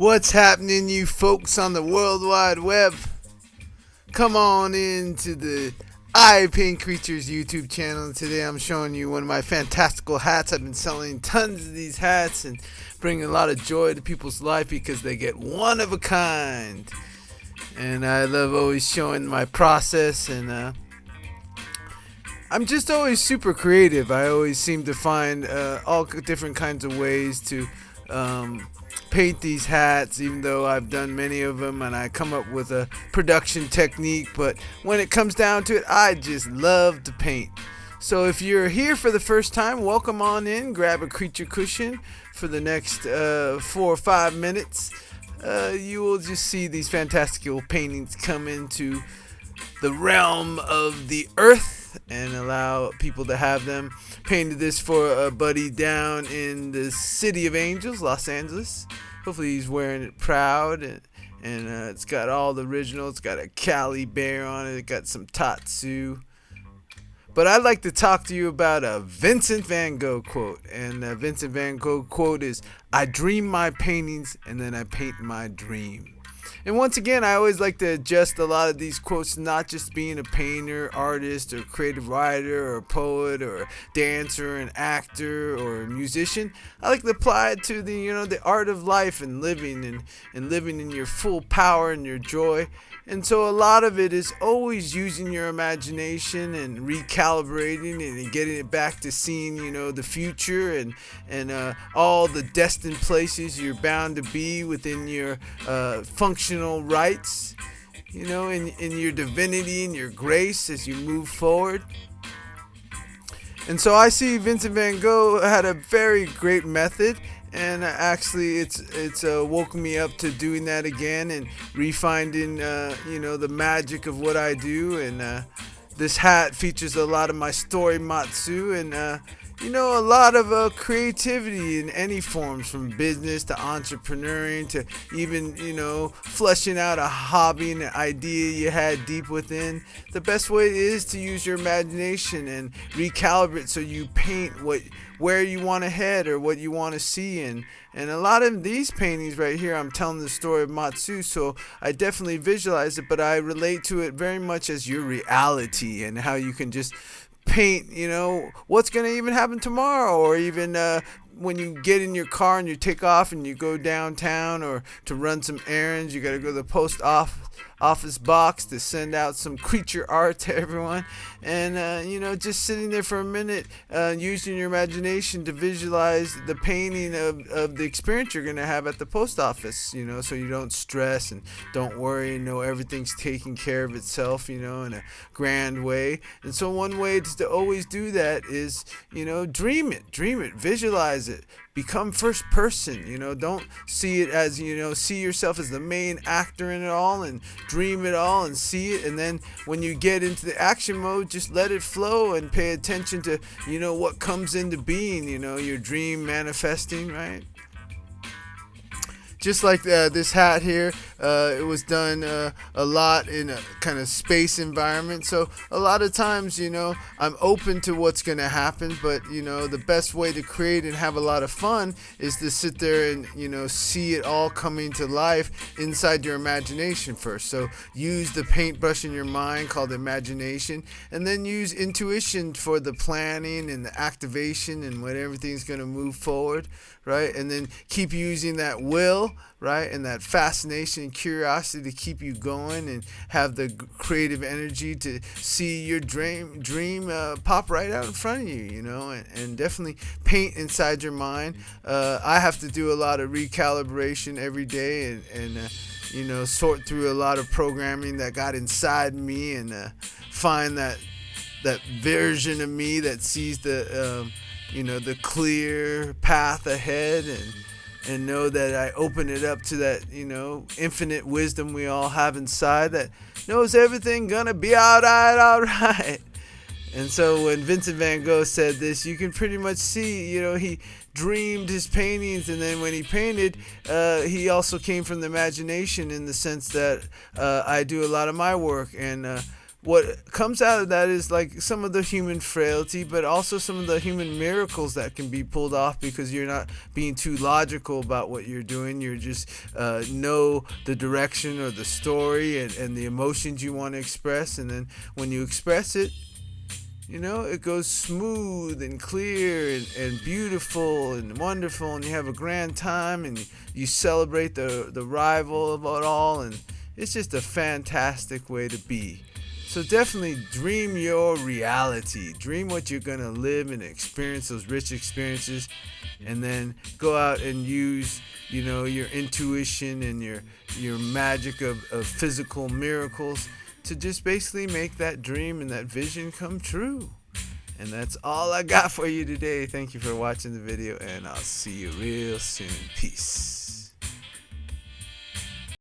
What's happening, you folks on the World Wide Web? Come on into the I Paint Creatures YouTube channel. And today I'm showing you one of my fantastical hats. I've been selling tons of these hats and bringing a lot of joy to people's life because they get one of a kind. And I love always showing my process, and I'm just always super creative. I always seem to find all different kinds of ways to paint these hats, even though I've done many of them and I come up with a production technique. But when it comes down to it, I just love to paint. So if you're here for the first time, welcome on in. Grab a creature cushion for the next 4 or 5 minutes. You will just see these fantastical paintings come into the realm of the earth and allow people to have them. Painted this for a buddy down in the City of Angels, Los Angeles. Hopefully he's wearing it proud, and it's got all the original. It's got a Cali bear on it. It got some Tatsu. But I'd like to talk to you about a Vincent van Gogh quote. And the Vincent van Gogh quote is, "I dream my paintings and then I paint my dream." And once again, I always like to adjust a lot of these quotes, not just being a painter, artist, or creative writer, or poet, or dancer, an actor, or a musician. I like to apply it to the art of life and living, and living in your full power and your joy. And so a lot of it is always using your imagination and recalibrating and getting it back to seeing, the future and all the destined places you're bound to be within your functional rights, in your divinity and your grace as you move forward. And so I see Vincent van Gogh had a very great method. And actually, it's woken me up to doing that again and refinding, the magic of what I do. And this hat features a lot of my story matsu and, a lot of creativity in any forms, from business to entrepreneuring to even, fleshing out a hobby and an idea you had deep within. The best way is to use your imagination and recalibrate so you paint where you want to head or what you want to see. And a lot of these paintings right here, I'm telling the story of Matsu, so I definitely visualize it, but I relate to it very much as your reality and how you can just paint, what's going to even happen tomorrow, or even when you get in your car and you take off and you go downtown or to run some errands, you got to go to the office box to send out some creature art to everyone. And just sitting there for a minute, using your imagination to visualize the painting of the experience you're going to have at the post office, so you don't stress and don't worry, everything's taking care of itself, in a grand way. And so one way to always do that is, dream it, visualize it. Become first person, don't see it as, see yourself as the main actor in it all and dream it all and see it. And then when you get into the action mode, just let it flow and pay attention to, what comes into being, your dream manifesting, right? Just like this hat here, it was done a lot in a kind of space environment. So a lot of times, I'm open to what's going to happen, but, the best way to create and have a lot of fun is to sit there and, see it all coming to life inside your imagination first. So use the paintbrush in your mind called imagination, and then use intuition for the planning and the activation and when everything's going to move forward, right? And then keep using that will, right, and that fascination and curiosity to keep you going and have the creative energy to see your dream pop right out in front of you, and definitely paint inside your mind. I have to do a lot of recalibration every day and sort through a lot of programming that got inside me and find that version of me that sees the clear path ahead, and know that I open it up to that, infinite wisdom we all have inside that knows everything gonna be all right. And so when Vincent van Gogh said this, you can pretty much see, he dreamed his paintings, and then when he painted, he also came from the imagination, in the sense that I do a lot of my work, and what comes out of that is like some of the human frailty, but also some of the human miracles that can be pulled off because you're not being too logical about what you're doing. You're just know the direction or the story and the emotions you want to express, and then when you express it, it goes smooth and clear and beautiful and wonderful, and you have a grand time, and you celebrate the rival of it all, and it's just a fantastic way to be. So definitely dream your reality. Dream what you're going to live and experience, those rich experiences, and then go out and use, your intuition and your magic of physical miracles to just basically make that dream and that vision come true. And that's all I got for you today. Thank you for watching the video, and I'll see you real soon. Peace.